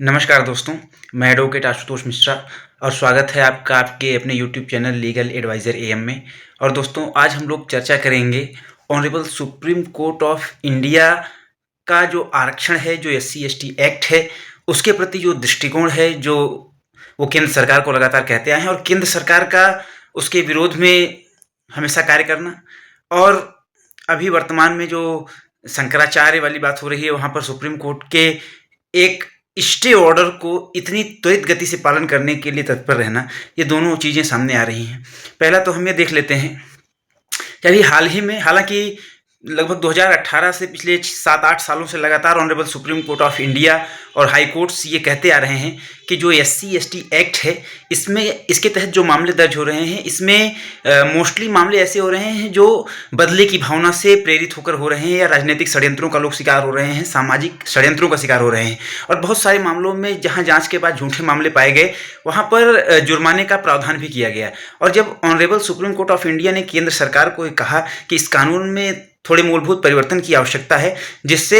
नमस्कार दोस्तों, मैं एडवोकेट आशुतोष मिश्रा और स्वागत है आपका आपके अपने YouTube channel legal advisor AM में। और दोस्तों, आज हम लोग चर्चा करेंगे honourable supreme court of India का जो आरक्षण है, जो एससी एसटी एक्ट है, उसके प्रति जो दृष्टिकोण है, जो वो केंद्र सरकार को लगातार कहते आए हैं और केंद्र सरकार का उसके विरोध में हमेशा कार्य करना। और अभी वर्तमान में जो शंकराचार्य वाली बात हो रही है, वहाँ पर सुप्रीम कोर्ट के एक स्टे ऑर्डर को इतनी त्वरित गति से पालन करने के लिए तत्पर रहना, ये दोनों चीज़ें सामने आ रही हैं। पहला तो हम ये देख लेते हैं कि अभी हाल ही में, हालांकि लगभग 2018 से पिछले 7-8 सालों से लगातार honourable supreme court of India और हाई कोर्ट्स ये कहते आ रहे हैं कि जो एससी एसटी एक्ट है, इसमें इसके तहत जो मामले दर्ज हो रहे हैं, इसमें मोस्टली मामले ऐसे हो रहे हैं जो बदले की भावना से प्रेरित होकर हो रहे हैं, या राजनीतिक षड्यंत्रों का लोग शिकार हो रहे हैं, सामाजिक षड्यंत्रों का शिकार हो रहे हैं। और बहुत सारे मामलों में जहाँ जाँच के बाद झूठे मामले पाए गए, वहाँ पर जुर्माने का प्रावधान भी किया गया। और जब honourable supreme court of India ने केंद्र सरकार को कहा कि इस कानून में थोड़े मूलभूत परिवर्तन की आवश्यकता है, जिससे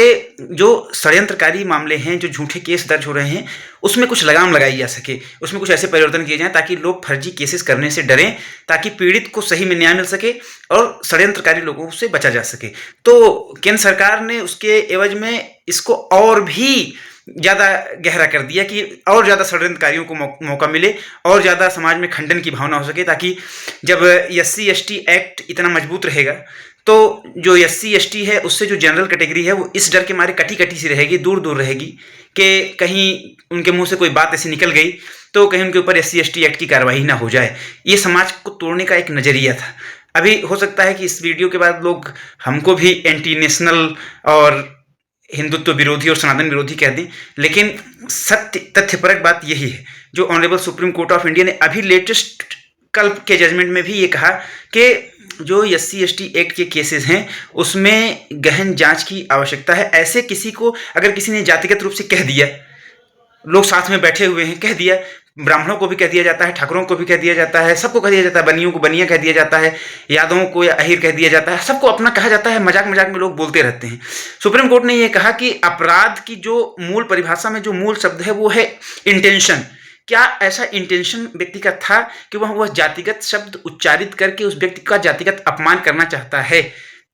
जो षड्यंत्रकारी मामले हैं, जो झूठे केस दर्ज हो रहे हैं, उसमें कुछ लगाम लगाई जा सके, उसमें कुछ ऐसे परिवर्तन किए जाएं ताकि लोग फर्जी केसेस करने से डरें, ताकि पीड़ित को सही में न्याय मिल सके और षड्यंत्रकारी लोगों से बचा जा सके। तो केंद्र सरकार ने उसके एवज में इसको और भी ज़्यादा गहरा कर दिया कि और ज़्यादा षड्यंत्रकारियों को मौका मिले और ज़्यादा समाज में खंडन की भावना हो सके, ताकि जब एससी एसटी एक्ट इतना मजबूत रहेगा तो जो एससी एसटी है, उससे जो जनरल कैटेगरी है, वो इस डर के मारे कटी कटी सी रहेगी, दूर दूर रहेगी कि कहीं उनके मुंह से कोई बात ऐसी निकल गई तो कहीं उनके ऊपर एससी एसटी एक्ट की कार्रवाई ना हो जाए। ये समाज को तोड़ने का एक नज़रिया था। अभी हो सकता है कि इस वीडियो के बाद लोग हमको भी एंटी नेशनल और हिंदुत्व विरोधी और सनातन विरोधी कह दें, लेकिन सत्य तथ्यपरक बात यही है। जो honourable supreme court of India ने अभी लेटेस्ट कल के जजमेंट में भी ये कहा कि जो एससी एसटी एक्ट के केसेस हैं, उसमें गहन जांच की आवश्यकता है। ऐसे किसी को, अगर किसी ने जातिगत रूप से कह दिया, लोग साथ में बैठे हुए हैं, कह दिया, ब्राह्मणों को भी कह दिया जाता है, ठाकुरों को भी कह दिया जाता है, सबको कह दिया जाता है, बनियों को बनिया कह दिया जाता है, यादवों को या अहीर कह दिया जाता है, सबको अपना कहा जाता है, मजाक मजाक में लोग बोलते रहते हैं। सुप्रीम कोर्ट ने यह कहा कि अपराध की जो मूल परिभाषा में जो मूल शब्द है वो है इंटेंशन। क्या ऐसा इंटेंशन व्यक्ति का था कि वह जातिगत शब्द उच्चारित करके उस व्यक्ति का जातिगत अपमान करना चाहता है,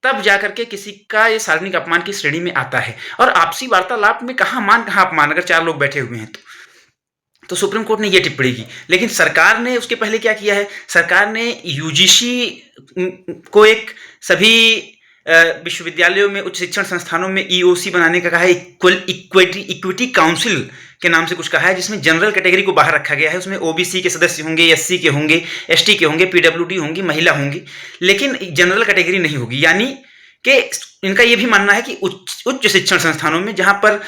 तब जाकर के किसी का ये सार्वजनिक अपमान की श्रेणी में आता है। और आपसी वार्तालाप में कहाँ मान कहाँ अपमान, अगर 4 लोग बैठे हुए हैं तो सुप्रीम कोर्ट ने ये टिप्पणी की। लेकिन सरकार ने उसके पहले क्या किया है, सरकार ने यूजीसी को एक सभी विश्वविद्यालयों में, उच्च शिक्षण संस्थानों में ईओसी बनाने का कहा है, इक्विटी काउंसिल के नाम से कुछ कहा है, जिसमें जनरल कैटेगरी को बाहर रखा गया है। उसमें ओबीसी के सदस्य होंगे, एससी के होंगे, एसटी के होंगे, पीडब्ल्यूडी होंगी, महिला होंगी, लेकिन जनरल कैटेगरी नहीं होगी। यानी कि इनका ये भी मानना है कि उच्च शिक्षण संस्थानों में, जहाँ पर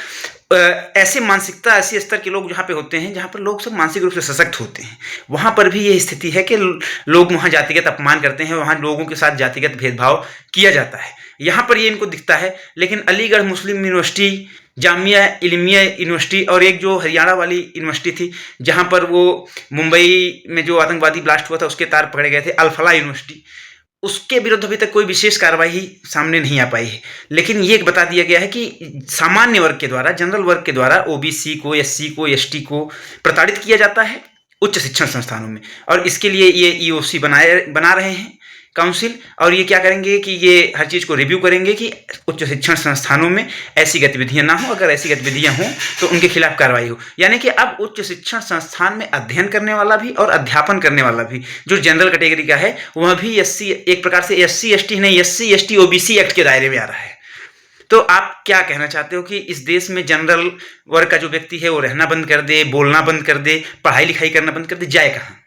ऐसे मानसिकता, ऐसे स्तर के लोग जहाँ पे होते हैं, जहाँ पर लोग सब मानसिक रूप से सशक्त होते हैं, वहाँ पर भी ये स्थिति है कि लोग वहाँ जातिगत अपमान करते हैं, वहाँ लोगों के साथ जातिगत भेदभाव किया जाता है। यहाँ पर ये इनको दिखता है। लेकिन अलीगढ़ मुस्लिम यूनिवर्सिटी, जामिया इल्मिया यूनिवर्सिटी और एक जो हरियाणा वाली यूनिवर्सिटी थी, जहाँ पर वो मुंबई में जो आतंकवादी ब्लास्ट हुआ था उसके तार पकड़े गए थे, अल-फलाह यूनिवर्सिटी, उसके विरुद्ध अभी तक कोई विशेष कार्रवाई सामने नहीं आ पाई है। लेकिन ये बता दिया गया है कि सामान्य वर्ग के द्वारा, जनरल वर्ग के द्वारा ओबीसी को, एससी को, एसटी को प्रताड़ित किया जाता है उच्च शिक्षण संस्थानों में। और इसके लिए ये ईओसी बना रहे हैं काउंसिल, और ये क्या करेंगे कि ये हर चीज़ को रिव्यू करेंगे कि उच्च शिक्षण संस्थानों में ऐसी गतिविधियां ना हो, अगर ऐसी गतिविधियां हों तो उनके खिलाफ कार्रवाई हो। यानी कि अब उच्च शिक्षण संस्थान में अध्ययन करने वाला भी और अध्यापन करने वाला भी जो जनरल कैटेगरी का है, वह भी एससी, एक प्रकार से एससी एसटी नहीं, एससी एसटी ओबीसी एक्ट के दायरे में आ रहा है। तो आप क्या कहना चाहते हो कि इस देश में जनरल वर्ग का जो व्यक्ति है वो रहना बंद कर दे, बोलना बंद कर दे, पढ़ाई लिखाई करना बंद कर दे, जाए कहाँ?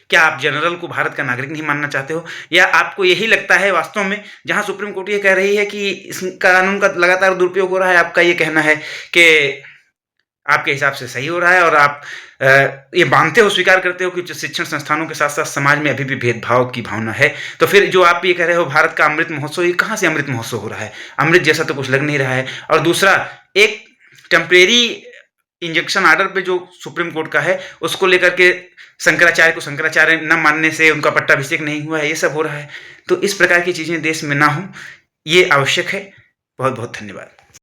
क्या आप जनरल को भारत का नागरिक नहीं मानना चाहते हो? या आपको यही लगता है वास्तव में, जहां सुप्रीम कोर्ट ये कह रही है कि इस कानून का लगातार दुरुपयोग हो रहा है, आपका ये कहना है कि आपके हिसाब से सही हो रहा है और आप ये मानते हो, स्वीकार करते हो कि उच्च शिक्षण संस्थानों के साथ साथ समाज में अभी भी भेदभाव की भावना है? तो फिर जो आप ये कह रहे हो भारत का अमृत महोत्सव, ये कहाँ से अमृत महोत्सव हो रहा है? अमृत जैसा तो कुछ लग नहीं रहा है। और दूसरा, एक टेम्परेरी इंजेक्शन आर्डर पे जो सुप्रीम कोर्ट का है, उसको लेकर के शंकराचार्य को शंकराचार्य न मानने से उनका पट्टाभिषेक नहीं हुआ है, ये सब हो रहा है। तो इस प्रकार की चीज़ें देश में ना हो, ये आवश्यक है। बहुत बहुत धन्यवाद।